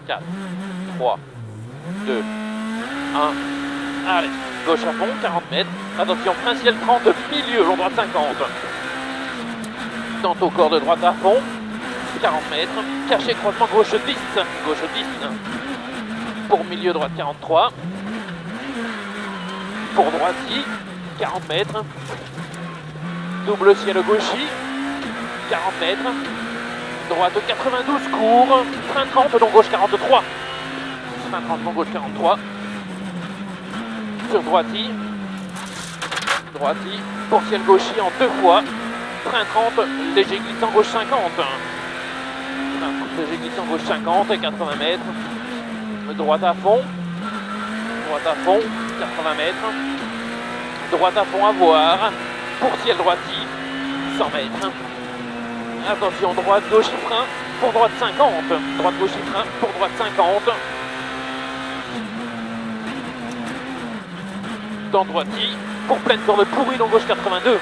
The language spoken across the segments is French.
4, 3, 2, 1. Allez, gauche à fond, 40 mètres. Attention, frein ciel 30, milieu, long droite 50. Tantôt corps de droite à fond, 40 mètres. Caché croisement gauche 10, gauche 10. Pour milieu droite 43. Pour droiti, 40 mètres. Double ciel gauchi, 40 mètres. Droite 92, court. Frein 30, long gauche 43. Frein 30, long gauche 43. Sur droiti. Droiti, pour ciel gauchi en 2 fois. Frein 30, léger glissant gauche 50. Frein léger glissant gauche 50 et 80 mètres. Droite à fond. Droite à fond, 80 mètres. Droite à fond à voir. Pour ciel droiti, 100 mètres. Attention, droite, gauche, frein. Pour droite 50. Droite, gauche, frein. Pour droite 50. Dans droiti. Pour pleine corde pourrie, long gauche 82.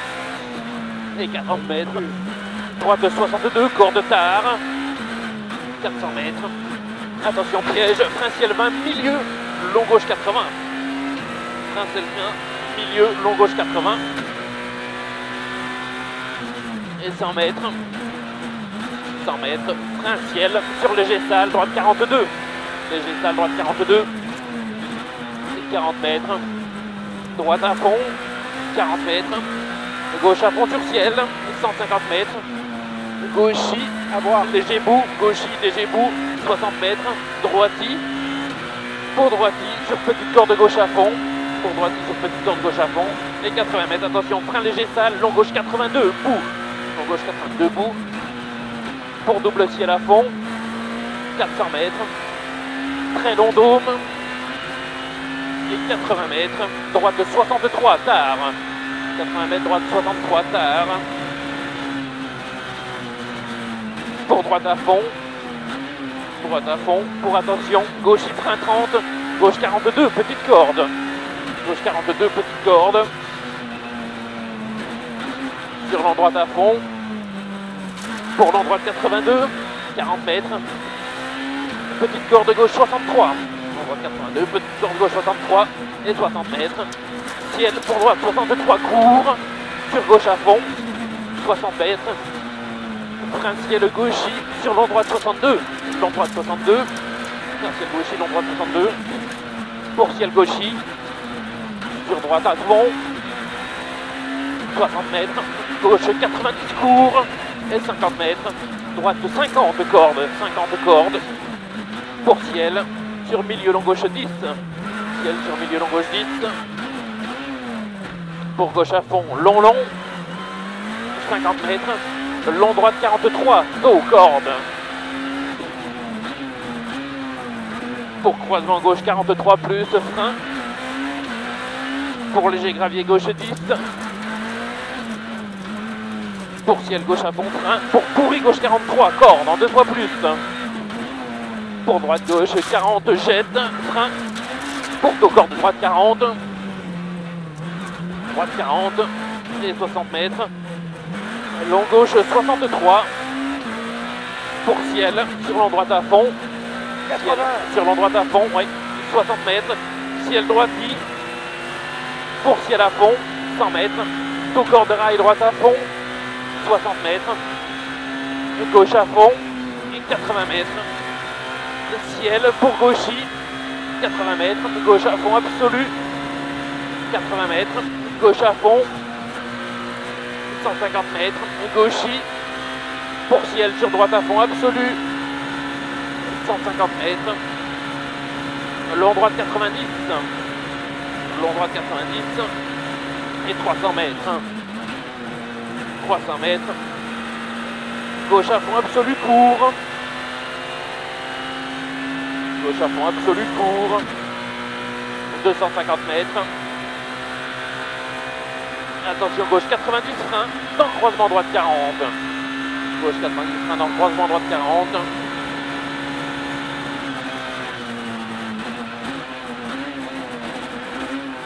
Et 40 mètres. Droite 62, corde tard. 400 mètres. Attention, piège. Frein ciel 20, milieu. Long gauche 80. Frein ciel 20, milieu. Long gauche 80. Et 100 mètres. 100 mètres. Frein ciel sur léger sale. Droite 42. Léger sale, droite 42. Et 40 mètres. Droite à fond. 40 mètres. Gauche à fond sur ciel, 150 mètres. Gauchi, à voir, léger bout, gauchi, léger bout, 60 mètres. Droiti, pour droiti, sur petite corde gauche à fond. Pour droiti, sur petite corde gauche à fond. Et 80 mètres, attention, frein léger sale, long gauche 82, bout. Long gauche 82, bout. Pour double ciel à fond, 400 mètres. Très long dôme. Et 80 mètres, droite de 63, tard. 80 mètres, droite 63, tard. Pour droite à fond. Droite à fond. Pour attention, gauche frein 30. Gauche 42, petite corde. Gauche 42, petite corde. Sur l'endroit à fond. Pour l'endroit 82, 40 mètres. Petite corde gauche 63. Endroit 82, petite corde gauche 63 et 60 mètres. Ciel pour droite 63, court. Sur gauche à fond, 60 mètres. Frein ciel gauchi sur l'endroit 62. L'endroit 62. Frein ciel gauchi, l'endroit 62. Pour ciel gauchi. Sur droite à fond. 60 mètres. Gauche 90, court. Et 50 mètres. Droite 50 cordes. 50 cordes. Pour ciel. Sur milieu long gauche 10. Ciel sur milieu long gauche 10. Pour gauche à fond, long, 50 mètres, long droite 43, dos, corde. Pour croisement gauche 43 plus, frein. Pour léger gravier gauche 10. Pour ciel gauche à fond, frein. Pour pourri gauche 43, corde, en 2 fois plus. Pour droite gauche 40, jette, frein. Pour dos corde droite 40. Droite 40 et 60 mètres. Long gauche 63. Pour ciel sur l'endroit à fond. Ciel sur l'endroit à fond, oui. 60 mètres. Ciel droiti. Pour ciel à fond, 100 mètres. Dos corde rail droite à fond, 60 mètres. Gauche à fond et 80 mètres. Ciel pour gauchi, 80 mètres. Gauche à fond absolu, 80 mètres. Gauche à fond, 150 mètres, gauchi, pour ciel sur droite à fond absolu, 150 mètres, long droite 90, long droite 90 et 300 mètres, 300 mètres, gauche à fond absolu court, gauche à fond absolu court, 250 mètres. Attention, gauche 90 frein dans le croisement droite 40. Gauche 90 frein dans le croisement droite 40.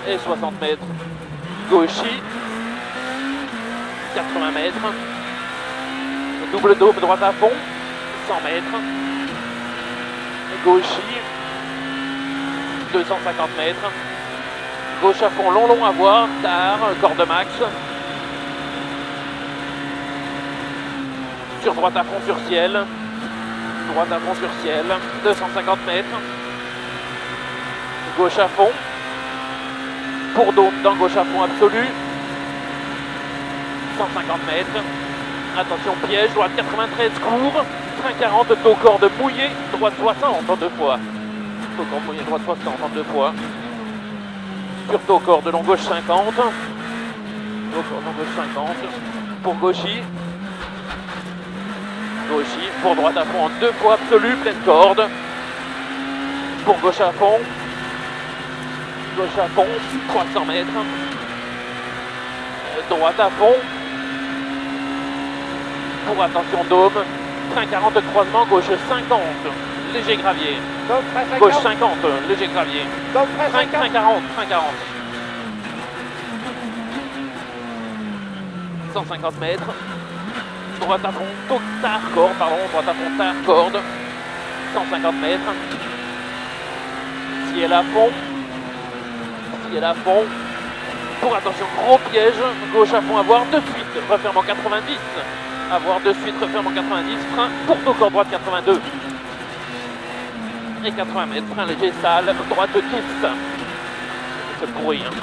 Et 60 mètres. Gauchi. 80 mètres. Double dôme droite à fond. 100 mètres. Gauchy, 250 mètres. Gauche à fond, long à voir, tard, corde max. Sur droite à fond sur ciel. Droite à fond sur ciel, 250 mètres. Gauche à fond. Pour d'autres, dans gauche à fond absolu. 150 mètres. Attention piège, droite 93 court. Frein 40, taux corde mouillé, droite 60 en deux fois. Taux corde mouillé, droite 60 en deux fois. Sur taux corde long gauche 50. Taux corde long gauche 50. Pour Gauchy. Gauchy, pour droite à fond en deux fois absolu, pleine corde. Pour gauche à fond. Gauche à fond, 300 mètres. Droite à fond. Pour attention dôme. Frein 40 croisement, gauche 50. Léger gravier. Gauche 50, léger gravier. Frein 40, frein 40. 150 mètres. Droite à fond, tard corde, pardon, droite à fond, tard corde. 150 mètres. Ciel à fond. Ciel à fond. Pour attention, gros piège. Gauche à fond à voir de suite. Referme en 90. À voir de suite, referme en 90. Frein pour taux corde droite 82. Et 80 mètres, frein léger sale, droite 10. C'est pourri, hein.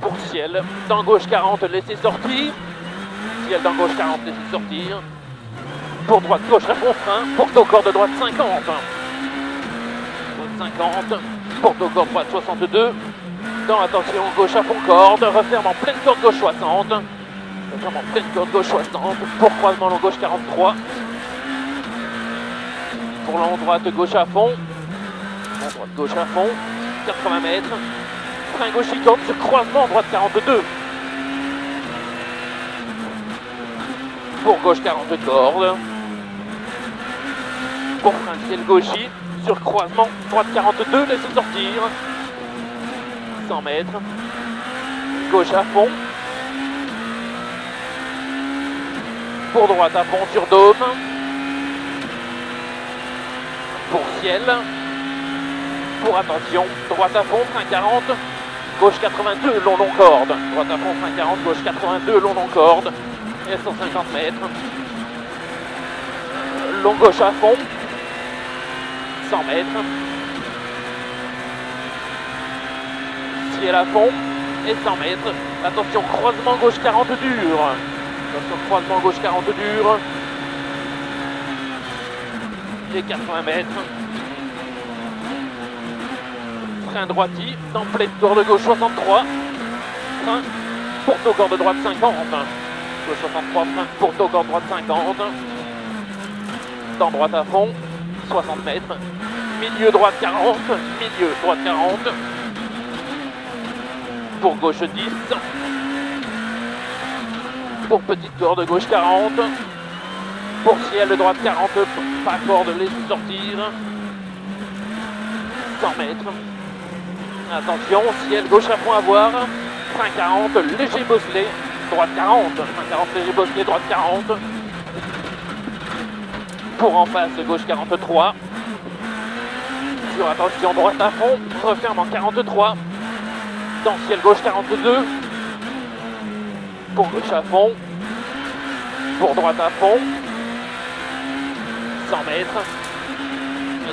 Pour ciel, dans gauche 40, laissez sortir. Ciel dans gauche 40, laissez sortir. Pour droite, gauche, répond frein. Pour taux corde droite 50. Droite 50. Pour taux corde droite 62. Dans attention, gauche à fond corde. Referme en pleine corde gauche 60. Referme en pleine corde gauche 60. Pour croisement long gauche 43. Pour long droite gauche à fond. Long droite gauche à fond. 80 mètres. Frein gauche corde sur croisement droite 42. Pour gauche 40 corde. Pour frein ciel gauchy sur croisement droite 42, laissez sortir. 100 mètres. Gauche à fond. Pour droite à fond sur dôme. Pour ciel. Pour attention, droite à fond, frein 40. Gauche 82, long corde. Droite à fond, frein 40, gauche 82, long corde. Et 150 mètres. Long gauche à fond. 100 mètres. Ciel à fond. Et 100 mètres. Attention, croisement gauche 40 dur. Attention, croisement gauche 40 dur. Et 80 mètres. Frein droiti, dans pleine corde gauche 63. Frein pour taux corde droite 50. Gauche 63, frein pour taux corde droite 50. Dans droite à fond, 60 mètres. Milieu droite 40. Milieu droite 40. Pour gauche 10. Pour petite corde gauche 40. Pour ciel droite 40. Pas corde, laissez sortir. 100 mètres. Attention, ciel gauche à fond à voir. Frein 40, léger bosselé. Droite 40. Frein 40, léger bosselé, droite 40. Pour en face, gauche 43. Sur attention, droite à fond. Referme en 43. Dans ciel gauche 42. Pour gauche à fond. Pour droite à fond. 100 mètres.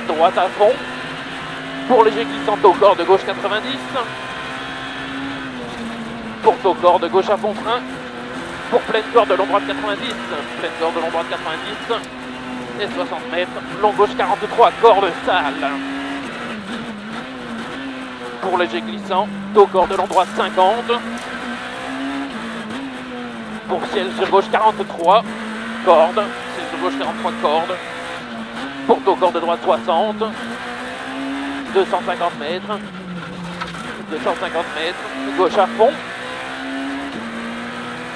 Droite à fond. Pour léger glissant taux corde gauche 90. Pour taux corde gauche à fond frein. Pour pleine corde long droite 90. Pleine corde long droite 90. Et 60 mètres. Long gauche 43. Corde sale. Pour léger glissant. Taux corde long droite 50. Pour ciel sur gauche 43. Corde. Ciel sur gauche 43 corde. Pour taux corde droite 60. 250 mètres. 250 mètres. Gauche à fond.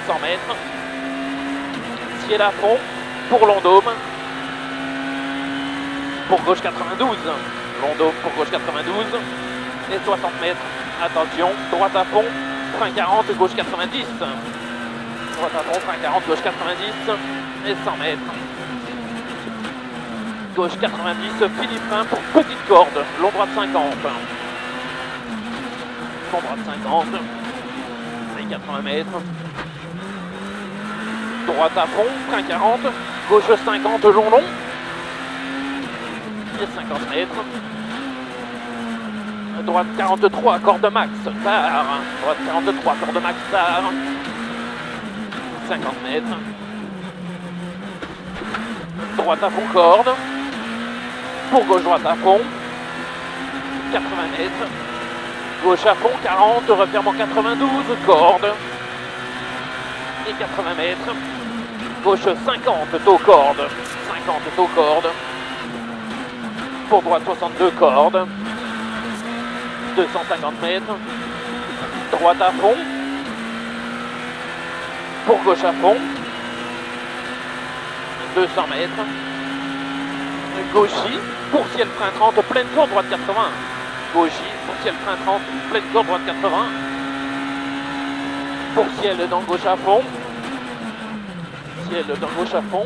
100 mètres. Ciel à fond. Pour long dôme. Pour gauche 92. Long dôme pour gauche 92. Et 60 mètres. Attention. Droite à fond. Frein 40. Gauche 90. Droite à fond. Frein 40. Gauche 90. Et 100 mètres. Gauche 90, Philippe 1 pour petite corde. Long droite 50. Long droite 50. Et 80 mètres. Droite à fond, frein 40. Gauche 50, long. Et 50 mètres. Droite 43, corde max, tard. Droite 43, corde max, tard. 50 mètres. Droite à fond, corde. Pour gauche, droite à fond. 80 mètres. Gauche à fond, 40, revirement 92, corde. Et 80 mètres. Gauche 50, taux corde. 50, taux corde. Pour droite 62, corde. 250 mètres. Droite à fond. Pour gauche à fond. 200 mètres. Gauchy. Pour ciel frein 30, pleine corde, droite 80. Gauchy. Pour ciel frein 30, pleine corde, droite 80. Pour ciel dans gauche à fond. Ciel dans gauche à fond.